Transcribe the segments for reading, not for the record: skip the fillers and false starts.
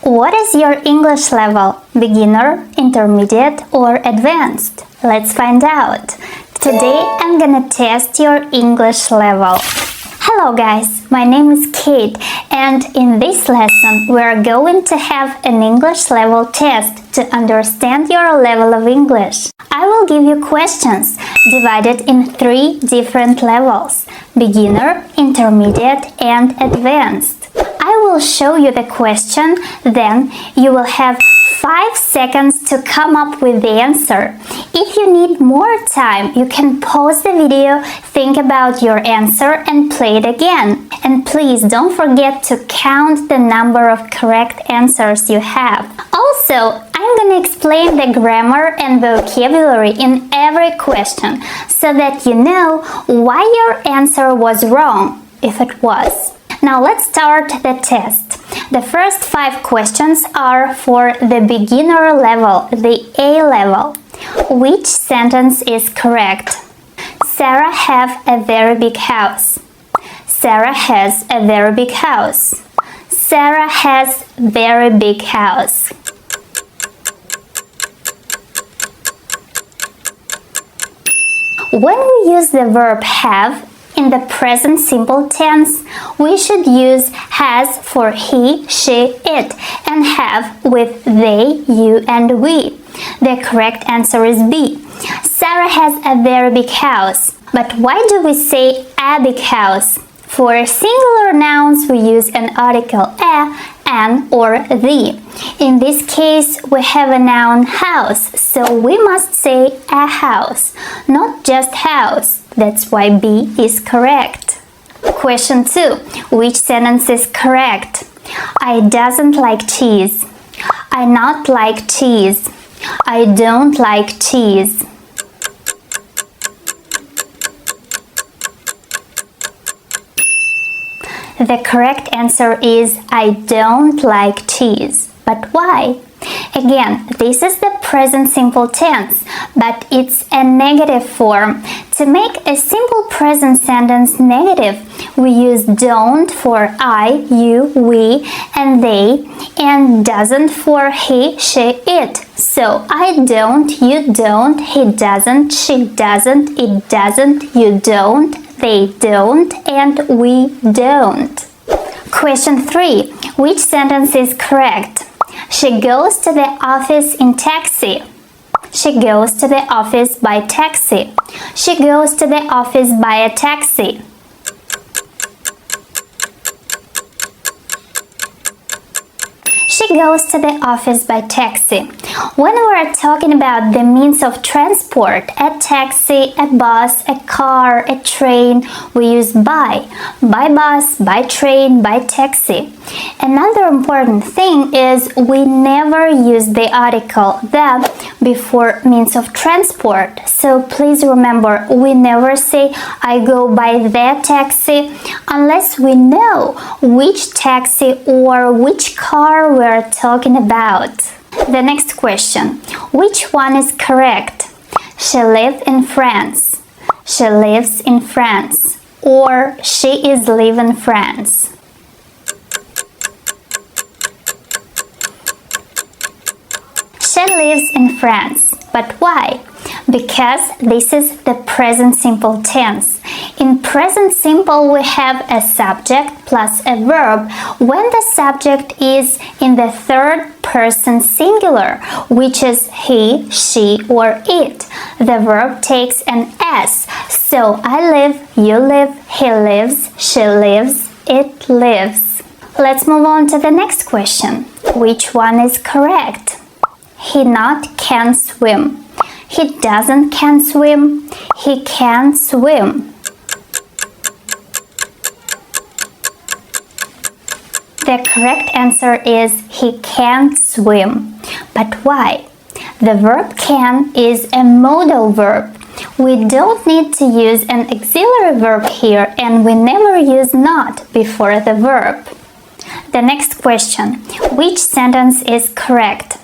What is your English level? Beginner, intermediate, or advanced? Let's find out. Today I'm gonna test your English level. Hello guys, my name is Kate, and in this lesson we are going to have an English level test to understand your level of English. I will give you questions divided in 3 different levels: beginner, intermediate, and advanced. I will show you the question, then you will have 5 seconds to come up with the answer. If you need more time, you can pause the video, think about your answer, and play it again. And please don't forget to count the number of correct answers you have. Also, I'm gonna explain the grammar and vocabulary in every question so that you know why your answer was wrong, if it was. Now let's start the test. The first 5 questions are for the beginner level, the A level. Which sentence is correct? Sarah have a very big house. Sarah has a very big house. Sarah has very big house. When we use the verb have in the present simple tense, we should use has for he, she, it, and have with they, you, and we. The correct answer is B. Sarah has a very big house. But why do we say a big house? For singular nouns, we use an article a, an, or the. In this case, we have a noun house, so we must say a house, not just house. That's why B is correct. Question 2. Which sentence is correct? I doesn't like cheese. I not like cheese. I don't like cheese. The correct answer is I don't like cheese. But why? Again, this is the present simple tense, but it's a negative form. To make a simple present sentence negative, we use don't for I, you, we, and they, and doesn't for he, she, it. So I don't, you don't, he doesn't, she doesn't, it doesn't, you don't, they don't, and we don't. Question 3. Which sentence is correct? She goes to the office in taxi. She goes to the office by taxi. She goes to the office by a taxi. She goes to the office by taxi. When we are talking about the means of transport, a taxi, a bus, a car, a train, we use by bus, by train, by taxi. Another important thing is we never use the article the before means of transport. So please remember, we never say I go by the taxi unless we know which taxi or which car we are talking about. The next question. Which one is correct? She lives in France. She lives in France. Or she is living in France. She lives in France. But why? Because this is the present simple tense. In present simple, we have a subject plus a verb when the subject is in the third person singular, which is he, she, or it. The verb takes an S. So I live, you live, he lives, she lives, it lives. Let's move on to the next question. Which one is correct? He not can swim. He doesn't can swim. He can swim. The correct answer is he can't swim. But why? The verb can is a modal verb. We don't need to use an auxiliary verb here, and we never use not before the verb. The next question. Which sentence is correct?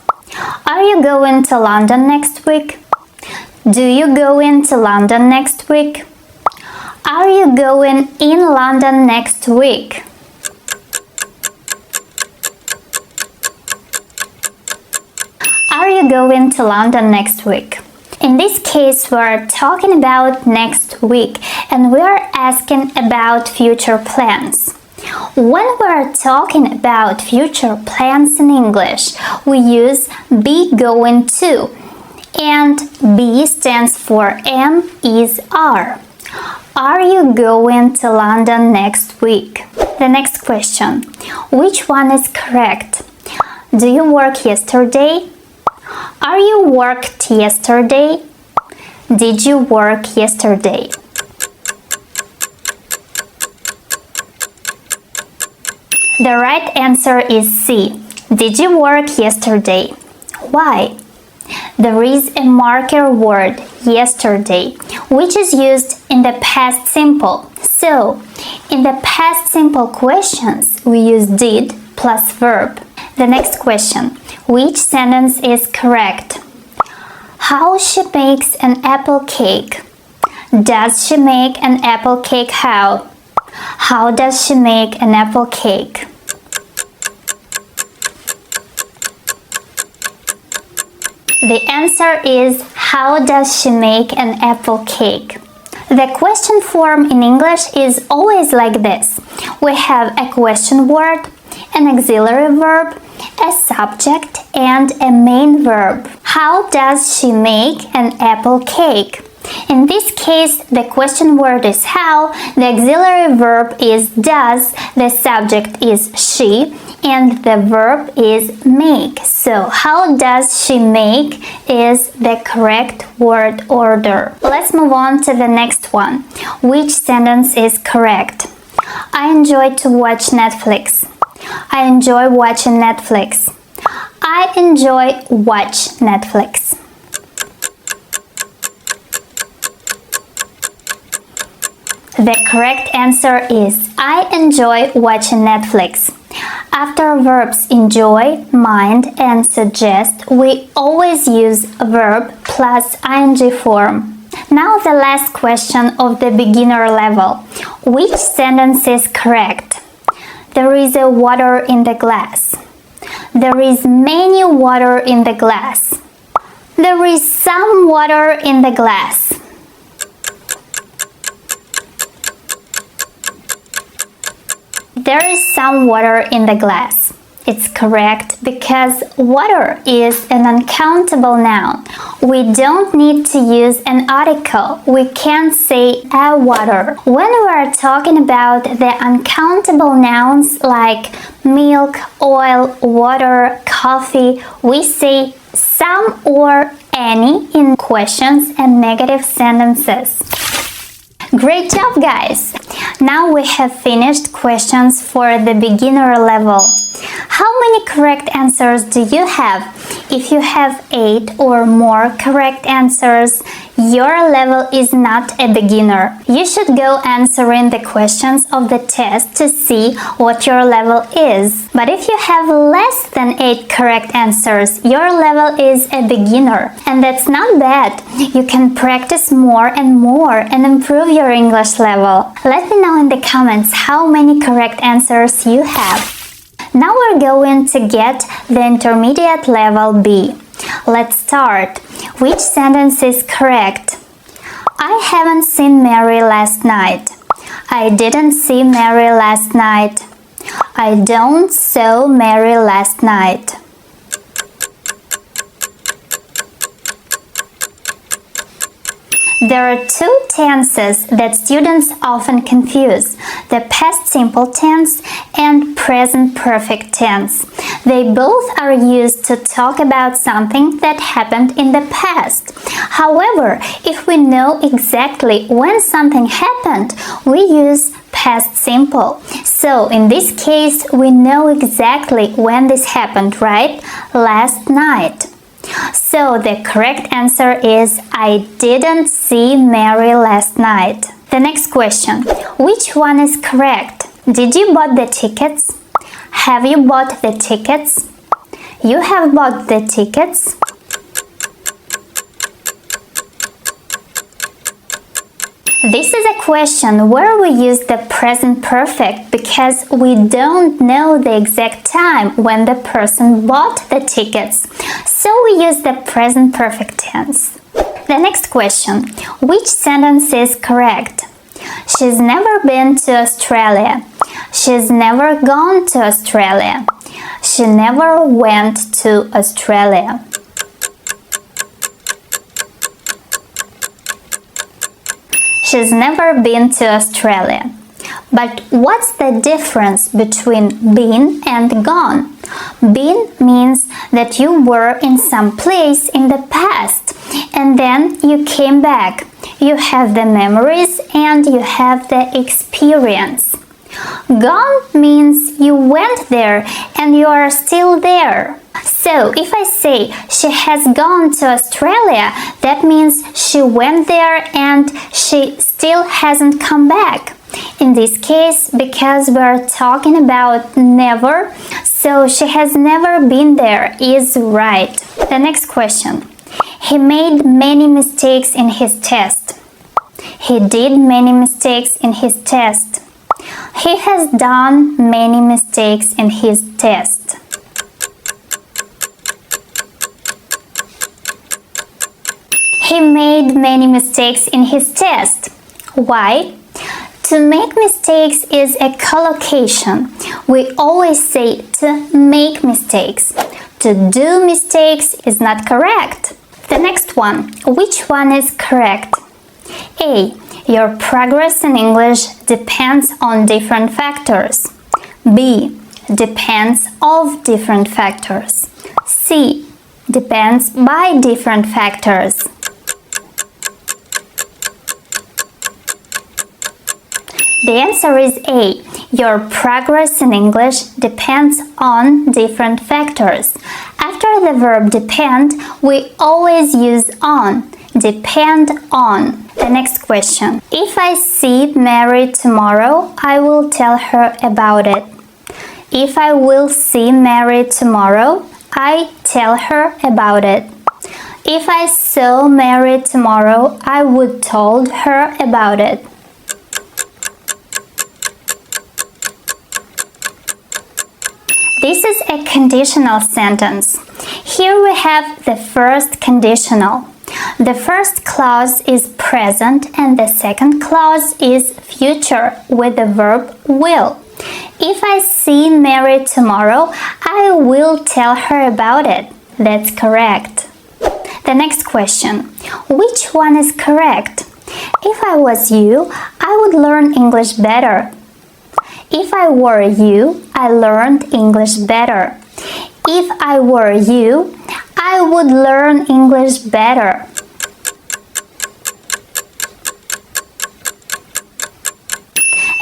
Are you going to London next week? Do you go into London next week? Are you going in London next week? you going to London next week? In this case, we're talking about next week and we're asking about future plans. When we're talking about future plans in English, we use be going to, and be stands for am, is, are. Are you going to London next week? The next question. Which one is correct? Do you work yesterday? Are you worked yesterday? Did you work yesterday? The right answer is C. Did you work yesterday? Why? There is a marker word, yesterday, which is used in the past simple. So, in the past simple questions, we use did plus verb. The next question. Which sentence is correct? How she makes an apple cake. Does she make an apple cake how? How does she make an apple cake? The answer is how does she make an apple cake? The question form in English is always like this. We have a question word, an auxiliary verb, a subject, and a main verb. How does she make an apple cake? In this case, the question word is how, the auxiliary verb is does, the subject is she, and the verb is make. So, how does she make is the correct word order. Let's move on to the next one. Which sentence is correct? I enjoy to watch Netflix. I enjoy watching Netflix. I enjoy watch Netflix. The correct answer is I enjoy watching Netflix. After verbs enjoy, mind, and suggest, we always use verb plus ing form. Now the last question of the beginner level. Which sentence is correct? There is a water in the glass. There is many water in the glass. There is some water in the glass. There is some water in the glass. It's correct because water is an uncountable noun. We don't need to use an article. We can say a water. When we are talking about the uncountable nouns like milk, oil, water, coffee, we say some or any in questions and negative sentences. Great job, guys! Now we have finished questions for the beginner level. How many correct answers do you have? If you have 8 or more correct answers, your level is not a beginner. You should go answering the questions of the test to see what your level is. But if you have less than 8 correct answers, your level is a beginner. And that's not bad. You can practice more and more and improve your English level. Let me know in the comments how many correct answers you have. Now we're going to get the intermediate level B. Let's start. Which sentence is correct? I haven't seen Mary last night. I didn't see Mary last night. I don't saw Mary last night. There are two tenses that students often confuse, the past simple tense and present perfect tense. They both are used to talk about something that happened in the past. However, if we know exactly when something happened, we use past simple. So, in this case, we know exactly when this happened, right? Last night. So the correct answer is I didn't see Mary last night. The next question. Which one is correct? Did you bought the tickets? Have you bought the tickets? You have bought the tickets? This is a question where we use the present perfect because we don't know the exact time when the person bought the tickets. so we use the present perfect tense. The next question. Which sentence is correct? She's never been to Australia. She's never gone to Australia. She never went to Australia. She's never been to Australia. But what's the difference between been and gone? Been means that you were in some place in the past and then you came back. You have the memories and you have the experience. Gone means you went there and you are still there. So if I say she has gone to Australia, that means she went there and she still hasn't come back. In this case, because we are talking about never, so she has never been there is right. The next question. He made many mistakes in his test. He did many mistakes in his test. He has done many mistakes in his test. He made many mistakes in his test. Why? To make mistakes is a collocation. We always say to make mistakes. To do mistakes is not correct. The next one. Which one is correct? A. Your progress in English depends on different factors. B. Depends of different factors. C. Depends by different factors. The answer is A. Your progress in English depends on different factors. After the verb depend, we always use on. Depend on. The next question. If I see Mary tomorrow, I will tell her about it. If I will see Mary tomorrow, I tell her about it. If I saw Mary tomorrow, I would told her about it. This is a conditional sentence. Here we have the first conditional. The first clause is present and the second clause is future with the verb will. If I see Mary tomorrow, I will tell her about it. That's correct. The next question. Which one is correct? If I was you, I would learn English better. If I were you, I learned English better. If I were you, I would learn English better.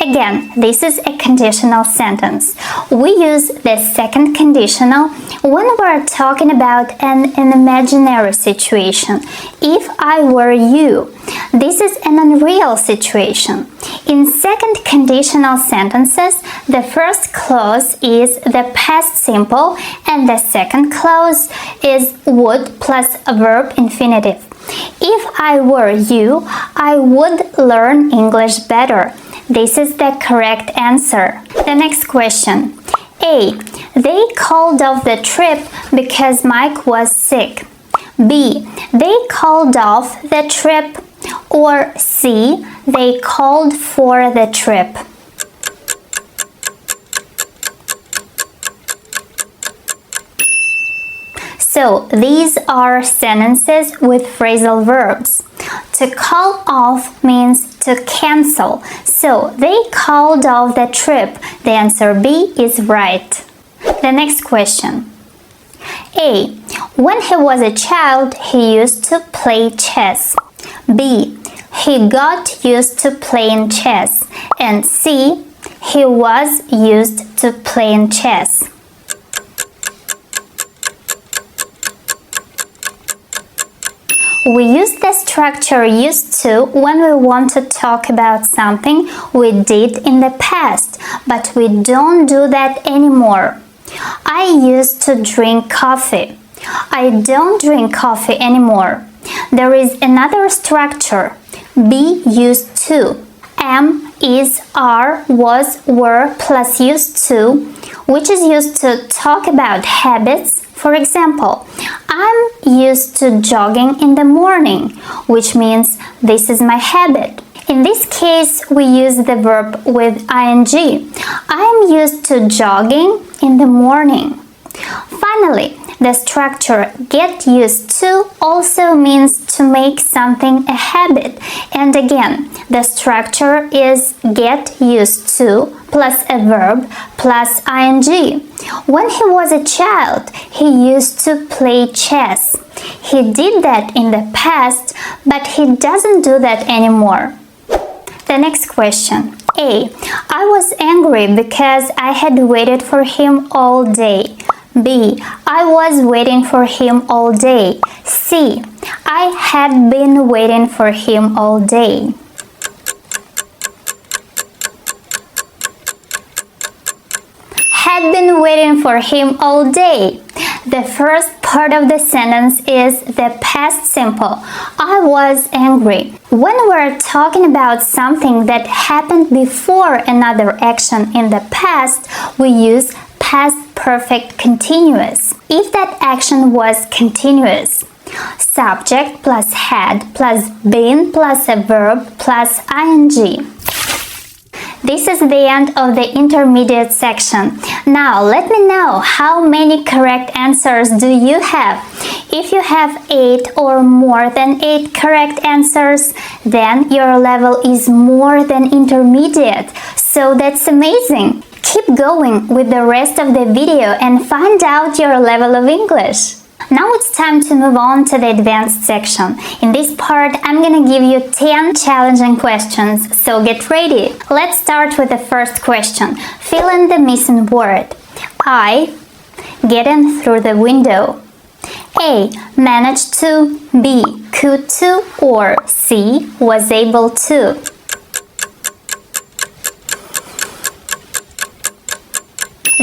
Again, this is a conditional sentence. We use the second conditional when we're talking about an imaginary situation. If I were you, this is an unreal situation. In second conditional sentences, the first clause is the past simple and the second clause is would plus a verb infinitive. If I were you, I would learn English better. This is the correct answer. The next question. A. They called off the trip because Mike was sick. B. They called off the trip. Or C. They called for the trip. So these are sentences with phrasal verbs. To call off means to cancel. So they called off the trip. The answer B is right. The next question. A. When he was a child, he used to play chess. B. He got used to playing chess. And C. He was used to playing chess. We use the structure used to when we want to talk about something we did in the past, but we don't do that anymore. I used to drink coffee. I don't drink coffee anymore. There is another structure. Be used to. Am, is, are, was, were plus used to, which is used to talk about habits. For example, I'm used to jogging in the morning, which means this is my habit. In this case, we use the verb with ing. I'm used to jogging in the morning. Finally, the structure get used to also means to make something a habit. And again, the structure is get used to plus a verb plus ing. When he was a child, he used to play chess. He did that in the past, but he doesn't do that anymore. The next question. A. I was angry because I had waited for him all day. B. I was waiting for him all day. C. I had been waiting for him all day. Had been waiting for him all day. The first part of the sentence is the past simple. I was angry. When we're talking about something that happened before another action in the past, we use past perfect continuous. If that action was continuous, subject plus had plus been plus a verb plus ing. This is the end of the intermediate section. Now let me know how many correct answers do you have. If you have 8 or more than 8 correct answers, then your level is more than intermediate. So that's amazing. Keep going with the rest of the video and find out your level of English. Now it's time to move on to the advanced section. In this part, I'm gonna give you 10 challenging questions, so get ready. Let's start with the first question. Fill in the missing word. I, getting through the window. A, managed to. B, could to. Or C, was able to.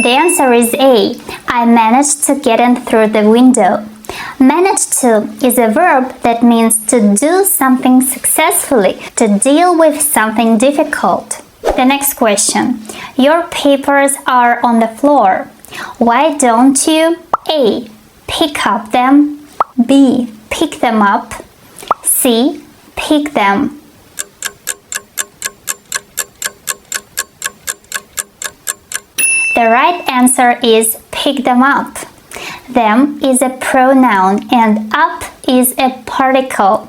The answer is A. I managed to get in through the window. Manage to is a verb that means to do something successfully, to deal with something difficult. The next question. Your papers are on the floor. Why don't you A. pick up them, B. pick them up, C. pick them? The right answer is pick them up. Them is a pronoun and up is a particle.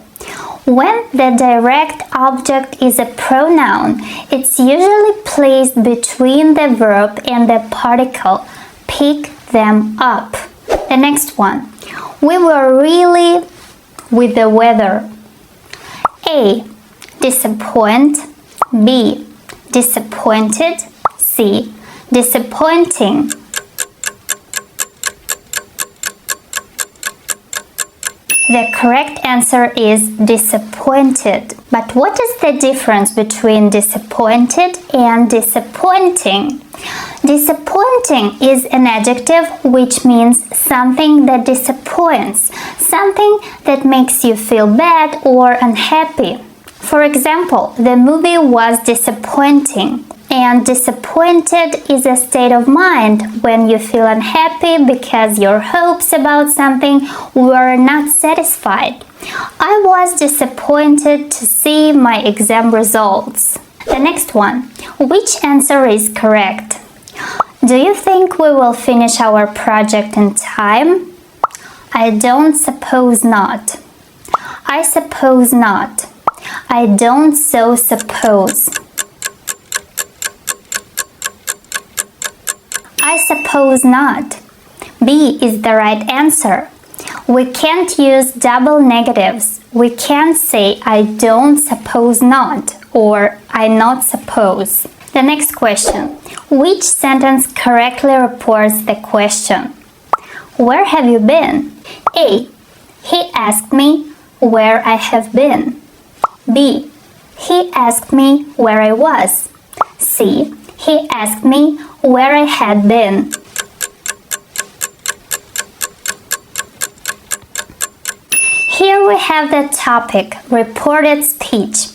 When the direct object is a pronoun, it's usually placed between the verb and the particle. Pick them up. The next one. We were really with the weather. A. Disappoint. B. Disappointed. C. Disappointing. The correct answer is disappointed. But what is the difference between disappointed and disappointing? Disappointing is an adjective which means something that disappoints, something that makes you feel bad or unhappy. For example, the movie was disappointing. And disappointed is a state of mind when you feel unhappy because your hopes about something were not satisfied. I was disappointed to see my exam results. The next one. Which answer is correct? Do you think we will finish our project in time? I don't suppose not. I suppose not. I don't so suppose. I suppose not. B is the right answer. We can't use double negatives. We can't say I don't suppose not or I not suppose. The next question. Which sentence correctly reports the question? Where have you been? A. He asked me where I have been. B. He asked me where I was. C. He asked me where I had been. Here we have the topic, reported speech.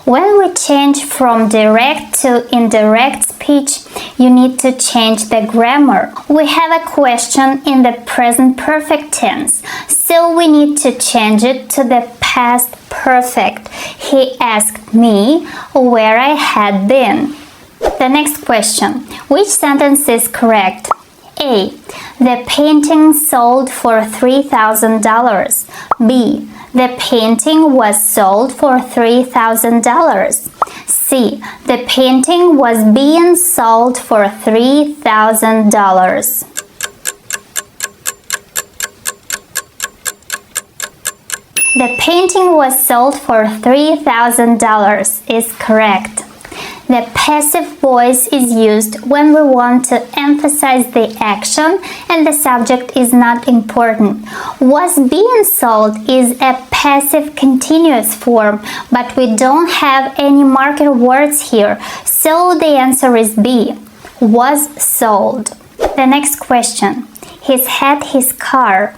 When we change from direct to indirect speech, you need to change the grammar. We have a question in the present perfect tense, so we need to change it to the past perfect. He asked me where I had been. The next question. Which sentence is correct? A. The painting sold for $3,000. B. The painting was sold for $3,000. C. The painting was being sold for $3,000. The painting was sold for $3,000 is correct. The passive voice is used when we want to emphasize the action and the subject is not important. Was being sold is a passive continuous form, but we don't have any marked words here, so the answer is B. Was sold. The next question. He's had his car.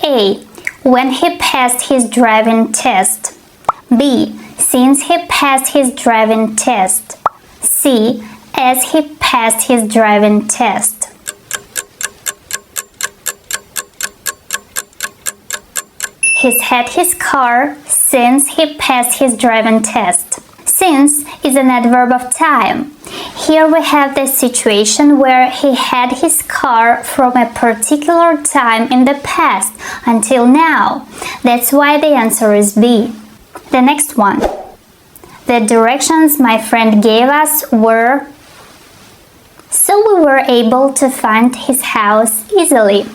A. When he passed his driving test. B. Since he passed his driving test. C. As he passed his driving test. He's had his car since he passed his driving test. Since is an adverb of time. Here we have the situation where he had his car from a particular time in the past until now. That's why the answer is B. The next one. The directions my friend gave us were... So we were able to find his house easily.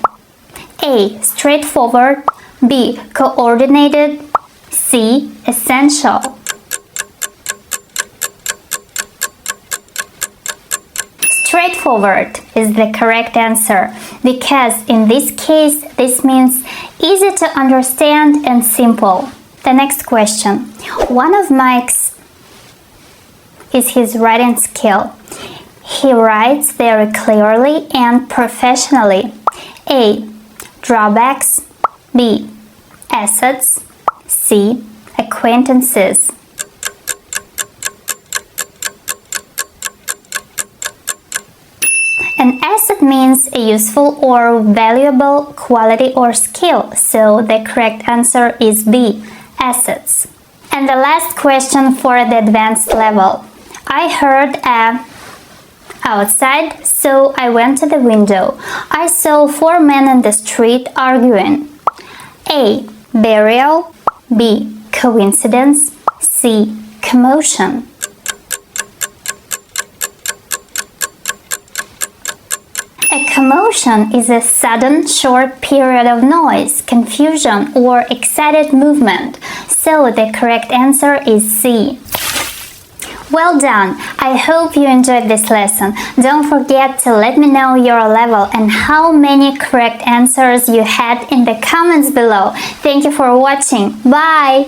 A. Straightforward. B. Coordinated. C. Essential. Straightforward is the correct answer because in this case this means easy to understand and simple. The next question. One of Mike's is his writing skill. He writes very clearly and professionally. A. Drawbacks. B. Assets. C. Acquaintances. An asset means a useful or valuable quality or skill, so the correct answer is B. Assets. And the last question for the advanced level. I heard a outside, so I went to the window. I saw 4 men in the street arguing. A. Burial. B. Coincidence. C. Commotion. A commotion is a sudden, short period of noise, confusion, or excited movement. So the correct answer is C. Well done! I hope you enjoyed this lesson. Don't forget to let me know your level and how many correct answers you had in the comments below. Thank you for watching. Bye!